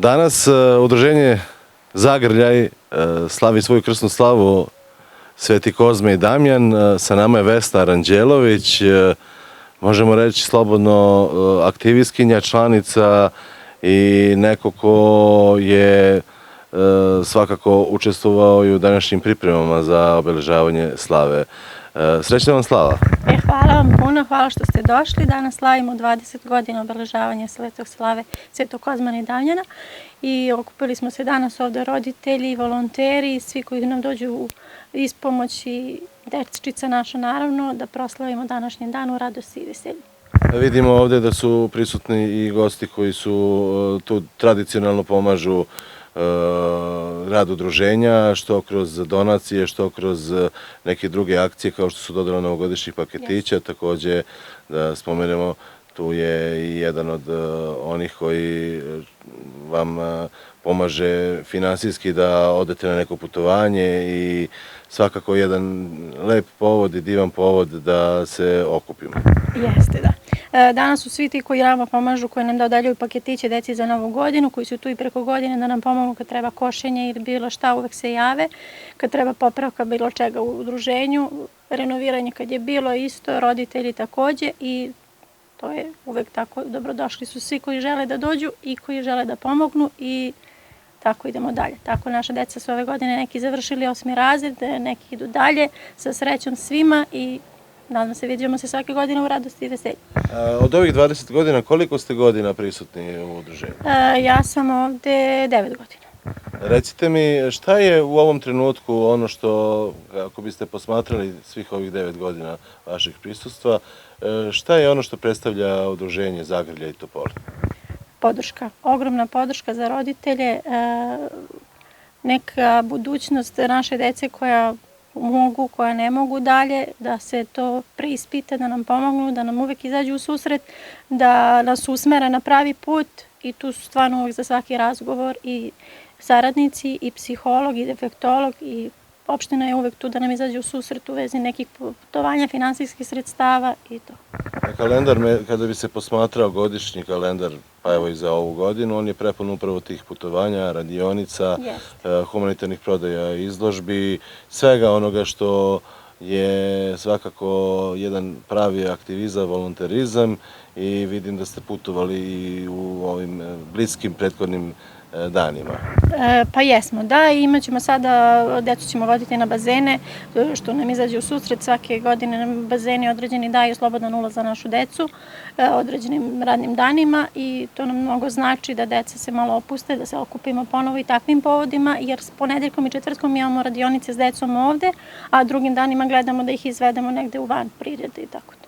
Danas udruženje Zagrljaj slavi svoju krsnu slavu Sveti Kozma i Damjan. Sa nama je Vesna Aranđelović, možemo reći slobodno aktivistkinja, članica i neko ko je svakako učestvovao i u današnjim pripremama za obeležavanje slave. Srećna vam slava! Hvala vam puno, hvala što ste došli. Danas slavimo 20 godina obeležavanja Svetog slave Svetog Kozmana i Damjana i okupili smo se danas ovde roditelji, volonteri, svi koji nam dođu u ispomoć i deččica naša naravno, da proslavimo današnji dan u radosti i veselju. Vidimo ovde da su prisutni i gosti koji su tu tradicionalno pomažu rad udruženja, što kroz donacije, što kroz neke druge akcije kao što su dodala novogodišnjih paketića. Takođe da spomenemo, tu je i jedan od onih koji vam pomaže finansijski da odete na neko putovanje i svakako jedan lep povod i divan povod da se okupimo. Jeste, da. Danas su svi ti koji nama pomažu, koji nam dodeljuju paketiće deci za Novu godinu, koji su tu i preko godine da nam pomognu kad treba košenje ili bilo šta, uvek se jave. Kad treba popravka bilo čega u udruženju, renoviranje kad je bilo isto, roditelji takođe i to je uvek tako. Dobrodošli su svi koji žele da dođu i koji žele da pomognu i tako idemo dalje. Tako naša deca su ove godine neki završili 8. razred, neki idu dalje sa srećom svima i nadam se vidimo se svake godine u radosti i veselju. Od ovih 20 godina, koliko ste godina prisutni u udruženju? Ja sam ovde 9 godina. Recite mi, šta je u ovom trenutku ono što, ako biste posmatrali svih ovih 9 godina vašeg prisustva, šta je ono što predstavlja udruženje Zagrljaj i Topole? Podrška, ogromna podrška za roditelje, neka budućnost naše dece koja mogu, koja ne mogu dalje, da se to preispita, da nam pomognu, da nam uvek izađu u susret, da nas usmere na pravi put i tu su stvarno uvek za svaki razgovor i saradnici i psiholog i defektolog i opština je uvek tu da nam izađe u susret u vezi nekih putovanja, finansijskih sredstava i to. Kalendar, kada bi se posmatrao godišnji kalendar, pa evo i za ovu godinu, on je prepun upravo tih putovanja, radionica, humanitarnih prodaja, izložbi, svega onoga što je svakako jedan pravi aktivizam, volonterizam i vidim da ste putovali i u ovim bliskim prethodnim danima. Pa jesmo, da, i imat ćemo sada, decu ćemo voditi na bazene, što nam izađe u susret svake godine nam bazeni određeni daju slobodan ulaz za našu decu, određenim radnim danima i to nam mnogo znači da deca se malo opuste, da se okupimo ponovo i takvim povodima, jer s ponedeljkom i četvrtkom imamo radionice s decom ovde, a drugim danima gledamo da ih izvedemo negde u van prirode i tako to.